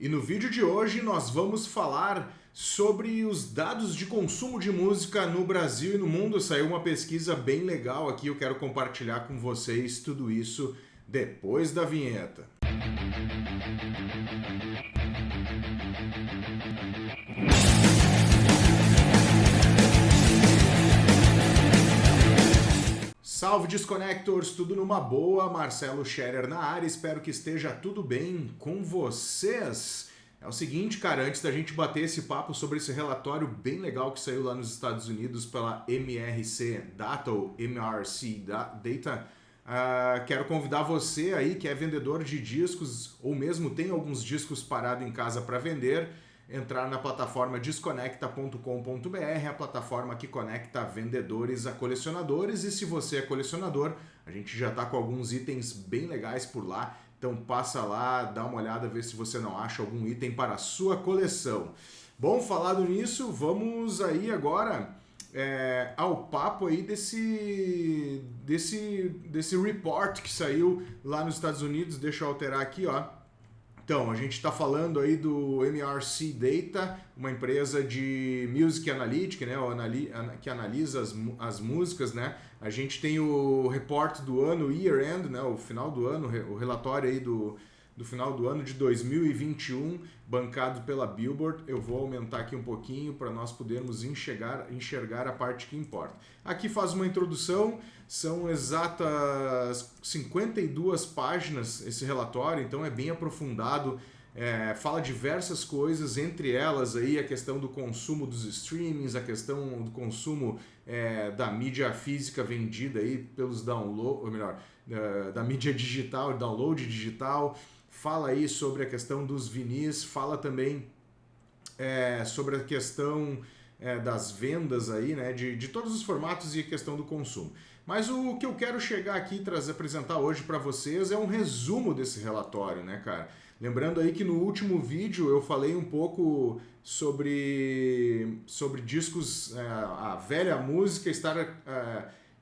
E no vídeo de hoje nós vamos falar sobre os dados de consumo de música no Brasil e no mundo. Saiu uma pesquisa bem legal aqui, eu quero compartilhar com vocês tudo isso depois da vinheta. Salve Disconnectors, tudo numa boa? Marcelo Scherer na área, espero que esteja tudo bem com vocês. É o seguinte, cara, antes da gente bater esse papo sobre esse relatório bem legal que saiu lá nos Estados Unidos pela MRC Data, ou MRC Data, quero convidar você aí que é vendedor de discos ou mesmo tem alguns discos parados em casa para vender, entrar na plataforma desconecta.com.br, a plataforma que conecta vendedores a colecionadores. E se você é colecionador, a gente já está com alguns itens bem legais por lá, então passa lá, dá uma olhada, vê se você não acha algum item para a sua coleção. Bom, falado nisso, vamos aí agora ao papo aí desse report que saiu lá nos Estados Unidos. Deixa eu alterar aqui, ó. Então, a gente está falando aí do MRC Data, uma empresa de Music Analytics, né, que analisa as músicas, né? A gente tem o report do ano, Year End, né, o final do ano, o relatório aí do final do ano de 2021, bancado pela Billboard. Eu vou aumentar aqui um pouquinho para nós podermos enxergar a parte que importa. Aqui faz uma introdução, são exatas 52 páginas esse relatório, então é bem aprofundado, fala diversas coisas, entre elas aí a questão do consumo dos streamings, a questão do consumo da mídia física vendida aí pelos download, ou melhor, da mídia digital, download digital. Fala aí sobre a questão dos vinis, fala também sobre a questão das vendas aí, né, de todos os formatos e a questão do consumo. Mas o que eu quero chegar aqui e apresentar hoje para vocês é um resumo desse relatório, né, cara? Lembrando aí que no último vídeo eu falei um pouco sobre discos, a velha música estar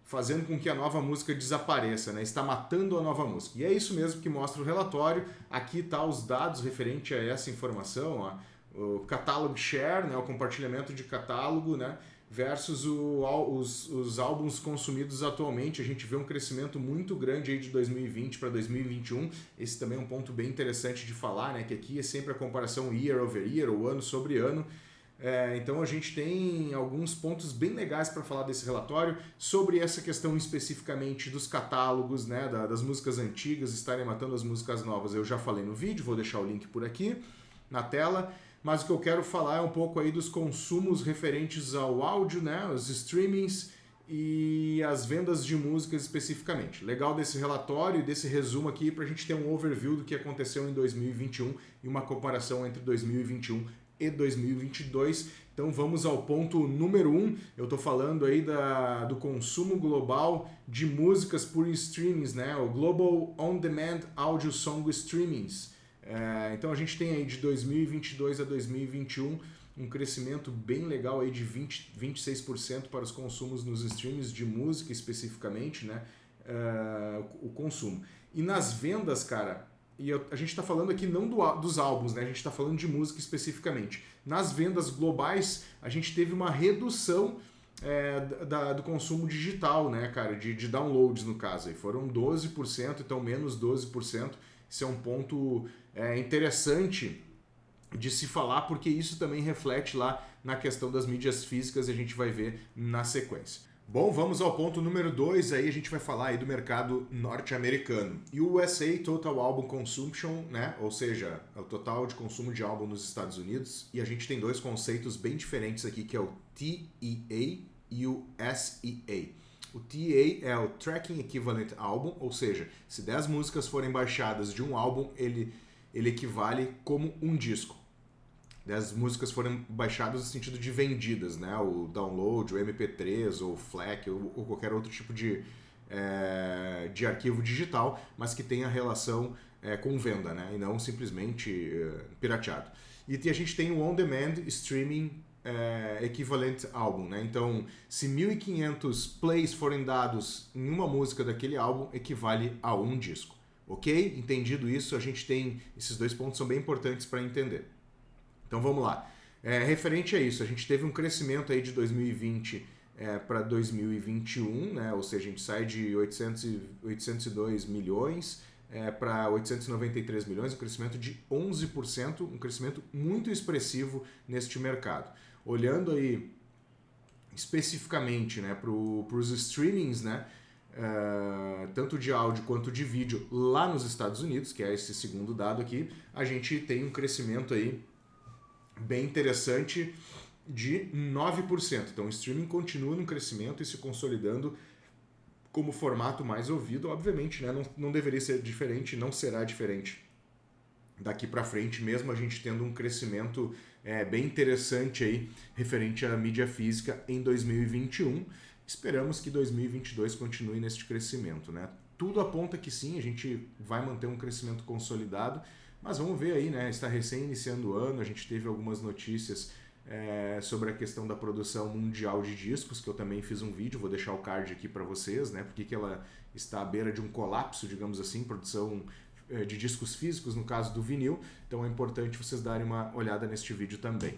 fazendo com que a nova música desapareça, né? Está matando a nova música. E é isso mesmo que mostra o relatório. Aqui tá os dados referente a essa informação, ó. O catalog share, né? O compartilhamento de catálogo, né? Versus os álbuns consumidos atualmente. A gente vê um crescimento muito grande aí de 2020 para 2021. Esse também é um ponto bem interessante de falar, né? Que aqui é sempre a comparação year over year, ou ano sobre ano. Então a gente tem alguns pontos bem legais para falar desse relatório, sobre essa questão especificamente dos catálogos, né, das músicas antigas estarem matando as músicas novas. Eu já falei no vídeo, vou deixar o link por aqui na tela, mas o que eu quero falar é um pouco aí dos consumos referentes ao áudio, né, os streamings e as vendas de músicas especificamente. Legal desse relatório e desse resumo aqui para a gente ter um overview do que aconteceu em 2021 e uma comparação entre 2021 e 2022. Então vamos ao ponto número 1. Eu estou falando aí do consumo global de músicas por streamings, né? O Global On Demand Audio Song Streamings. Então a gente tem aí de 2022 a 2021 um crescimento bem legal aí de 26% para os consumos nos streamings de música especificamente, né? O consumo. E nas vendas, cara, a gente está falando aqui não dos álbuns, né? A gente está falando de música especificamente. Nas vendas globais, a gente teve uma redução do consumo digital, né, cara? De downloads, no caso. E foram 12%, então menos 12%. Isso é um ponto interessante de se falar, porque isso também reflete lá na questão das mídias físicas e a gente vai ver na sequência. Bom, vamos ao ponto número 2, aí a gente vai falar aí do mercado norte-americano. USA Total Album Consumption, né? Ou seja, o total de consumo de álbum nos Estados Unidos. E a gente tem dois conceitos bem diferentes aqui, que é o TEA e o SEA. O TEA é o Tracking Equivalent Album, ou seja, se 10 músicas forem baixadas de um álbum, ele equivale como um disco. 10 músicas foram baixadas no sentido de vendidas, né? O download, o MP3, ou o FLAC, ou qualquer outro tipo de arquivo digital, mas que tenha relação com venda, né? E não simplesmente pirateado. E a gente tem o On Demand Streaming Equivalent Album, né? Então, se 1.500 plays forem dados em uma música daquele álbum, equivale a um disco. Ok? Entendido isso, a gente tem... Esses 2 pontos são bem importantes para entender. Então vamos lá. Referente a isso, a gente teve um crescimento aí de 2020 para 2021, né? Ou seja, a gente sai de 802 milhões para 893 milhões, um crescimento de 11%, um crescimento muito expressivo neste mercado. Olhando aí especificamente, né, para os streamings, né, tanto de áudio quanto de vídeo lá nos Estados Unidos, que é esse segundo dado aqui, a gente tem um crescimento aí bem interessante de 9%. Então o streaming continua no crescimento e se consolidando como formato mais ouvido. Obviamente, né, não deveria ser diferente, não será diferente daqui para frente, mesmo a gente tendo um crescimento bem interessante aí referente à mídia física em 2021. Esperamos que 2022 continue neste crescimento, né? Tudo aponta que sim, a gente vai manter um crescimento consolidado, mas vamos ver aí, né? Está recém iniciando o ano, a gente teve algumas notícias sobre a questão da produção mundial de discos, que eu também fiz um vídeo, vou deixar o card aqui para vocês, né? Porque que ela está à beira de um colapso, digamos assim, produção de discos físicos, no caso do vinil, então é importante vocês darem uma olhada neste vídeo também.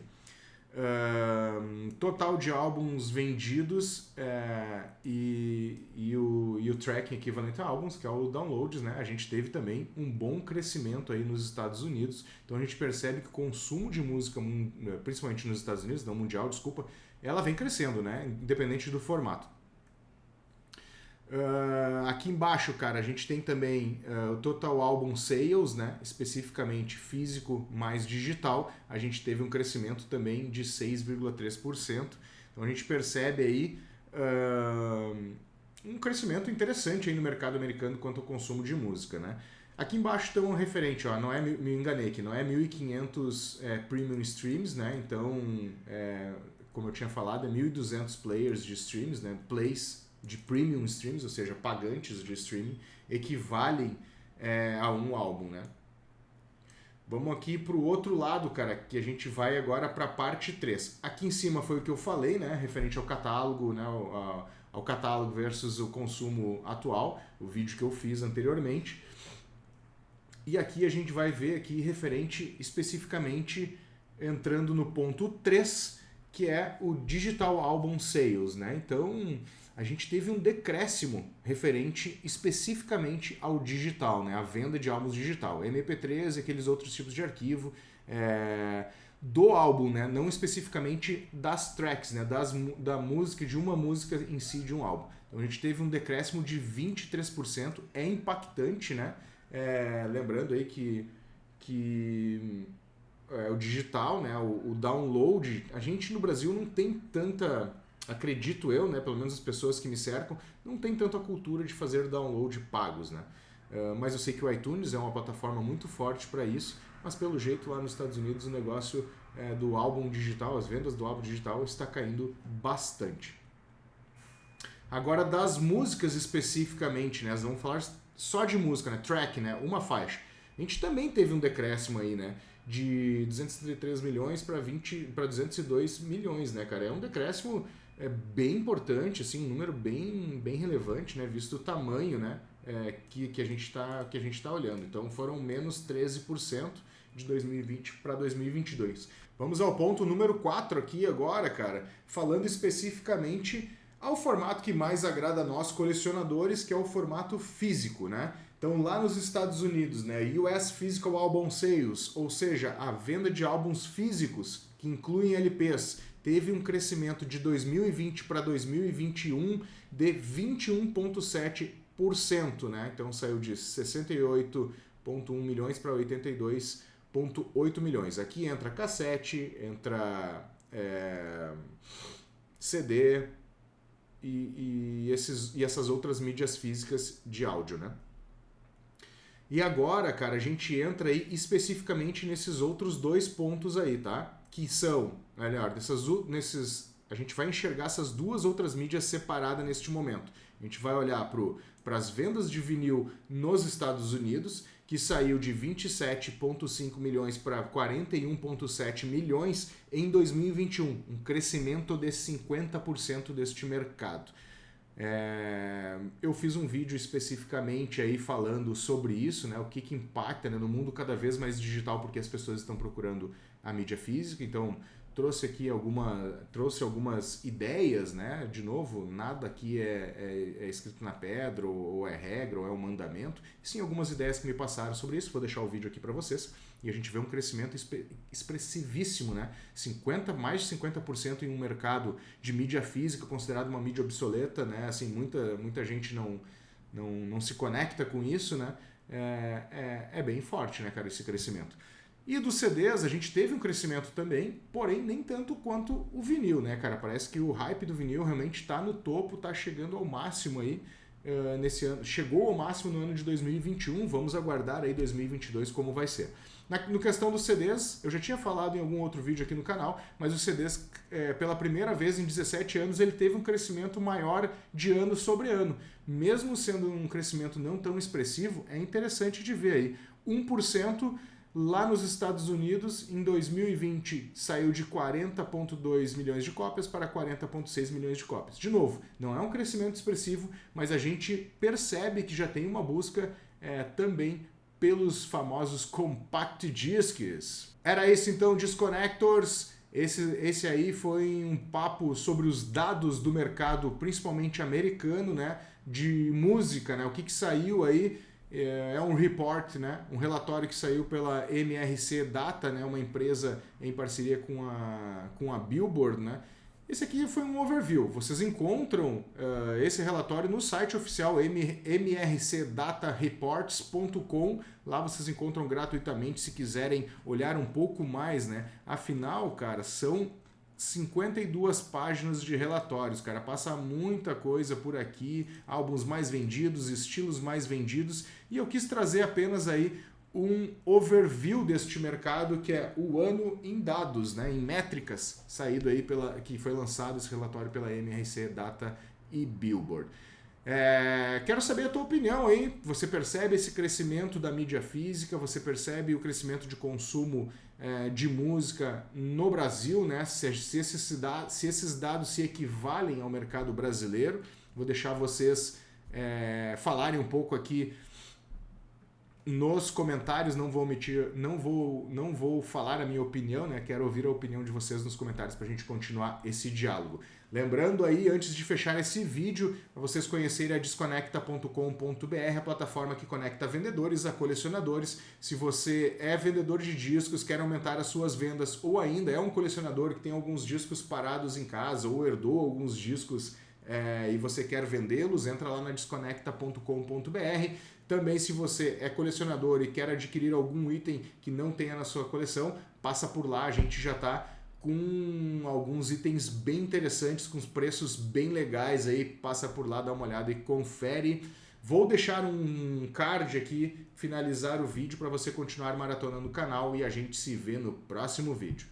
Total de álbuns vendidos e o tracking equivalente a álbuns, que é o downloads, né? A gente teve também um bom crescimento aí nos Estados Unidos, então a gente percebe que o consumo de música, principalmente nos Estados Unidos, não mundial, desculpa, ela vem crescendo, né? Independente do formato. Aqui embaixo, cara, a gente tem também o Total Album Sales, né? Especificamente físico mais digital. A gente teve um crescimento também de 6,3%. Então a gente percebe aí um crescimento interessante aí no mercado americano quanto ao consumo de música, né? Aqui embaixo tem um referente, ó, não é, me enganei aqui, não é 1.500 premium streams, né? Então, como eu tinha falado, é 1.200 players de streams, né? Plays de premium streams, ou seja, pagantes de streaming, equivalem a um álbum, né? Vamos aqui para o outro lado, cara, que a gente vai agora para a parte 3. Aqui em cima foi o que eu falei, né? Referente ao catálogo, né? Ao catálogo versus o consumo atual, o vídeo que eu fiz anteriormente. E aqui a gente vai ver aqui referente especificamente entrando no ponto 3, que é o Digital Album Sales, né? Então, a gente teve um decréscimo referente especificamente ao digital, né? A venda de álbuns digital, MP3 e aqueles outros tipos de arquivo do álbum, né? Não especificamente das tracks, né? Da música, de uma música em si de um álbum. Então a gente teve um decréscimo de 23%, é impactante, né? Lembrando aí que o digital, né? O download, a gente no Brasil não tem tanta... Acredito eu, né, pelo menos as pessoas que me cercam, não tem tanto a cultura de fazer download pagos, né? Mas eu sei que o iTunes é uma plataforma muito forte para isso, mas pelo jeito lá nos Estados Unidos o negócio do álbum digital, as vendas do álbum digital está caindo bastante. Agora das músicas especificamente, né, nós vamos falar só de música, né, track, né, uma faixa. A gente também teve um decréscimo aí, né, de 233 milhões para 202 milhões, né, cara? É um decréscimo bem importante, assim, um número bem relevante, né, visto o tamanho, né, que a gente tá olhando. Então foram menos 13% de 2020 para 2022. Vamos ao ponto número 4 aqui agora, cara, falando especificamente ao formato que mais agrada a nós colecionadores, que é o formato físico, né? Então lá nos Estados Unidos, né, US Physical Album Sales, ou seja, a venda de álbuns físicos que incluem LPs, teve um crescimento de 2020 para 2021 de 21,7%, né? Então saiu de 68,1 milhões para 82,8 milhões. Aqui entra cassete, entra CD e essas outras mídias físicas de áudio, né? E agora, cara, a gente entra aí especificamente nesses outros 2 pontos aí, tá? Que são, melhor, a gente vai enxergar essas 2 outras mídias separadas neste momento. A gente vai olhar para as vendas de vinil nos Estados Unidos, que saiu de 27,5 milhões para 41,7 milhões em 2021, um crescimento de 50% deste mercado. Eu fiz um vídeo especificamente aí falando sobre isso, né? O que impacta, né, no mundo cada vez mais digital, porque as pessoas estão procurando a mídia física. Então trouxe aqui algumas ideias, né? De novo, nada aqui é escrito na pedra, ou é regra, ou é um mandamento. E sim, algumas ideias que me passaram sobre isso. Vou deixar o vídeo aqui para vocês. E a gente vê um crescimento expressivíssimo, né? Mais de 50% em um mercado de mídia física, considerado uma mídia obsoleta, né? Assim, muita gente não se conecta com isso, né? É bem forte, né, cara, esse crescimento. E dos CDs a gente teve um crescimento também, porém nem tanto quanto o vinil, né, cara? Parece que o hype do vinil realmente está no topo, está chegando ao máximo aí nesse ano. Chegou ao máximo no ano de 2021, vamos aguardar aí 2022 como vai ser. No questão dos CDs, eu já tinha falado em algum outro vídeo aqui no canal, mas os CDs, pela primeira vez em 17 anos, ele teve um crescimento maior de ano sobre ano. Mesmo sendo um crescimento não tão expressivo, é interessante de ver aí. 1%. Lá nos Estados Unidos, em 2020, saiu de 40,2 milhões de cópias para 40,6 milhões de cópias. De novo, não é um crescimento expressivo, mas a gente percebe que já tem uma busca também pelos famosos compact discs. Era esse então, Disconnectors. Esse aí foi um papo sobre os dados do mercado, principalmente americano, né, de música, né, o que saiu aí. É um report, né? Um relatório que saiu pela MRC Data, né? Uma empresa em parceria com a Billboard, né? Esse aqui foi um overview. Vocês encontram esse relatório no site oficial mrcdatareports.com. Lá vocês encontram gratuitamente se quiserem olhar um pouco mais, né? Afinal, cara, são 52 páginas de relatórios, cara, passa muita coisa por aqui, álbuns mais vendidos, estilos mais vendidos, e eu quis trazer apenas aí um overview deste mercado, que é o ano em dados, né, em métricas, saído aí que foi lançado esse relatório pela MRC Data e Billboard. Quero saber a tua opinião aí. Você percebe esse crescimento da mídia física? Você percebe o crescimento de consumo de música no Brasil, né? Se esses dados se equivalem ao mercado brasileiro? Vou deixar vocês falarem um pouco aqui nos comentários. Não vou falar a minha opinião, né? Quero ouvir a opinião de vocês nos comentários para a gente continuar esse diálogo. Lembrando aí, antes de fechar esse vídeo, para vocês conhecerem a Desconecta.com.br, a plataforma que conecta vendedores a colecionadores. Se você é vendedor de discos, quer aumentar as suas vendas, ou ainda é um colecionador que tem alguns discos parados em casa, ou herdou alguns discos e você quer vendê-los, entra lá na Desconecta.com.br. Também, se você é colecionador e quer adquirir algum item que não tenha na sua coleção, passa por lá, a gente já está com alguns itens bem interessantes, com os preços bem legais aí, passa por lá, dá uma olhada e confere. Vou deixar um card aqui, finalizar o vídeo para você continuar maratonando o canal e a gente se vê no próximo vídeo.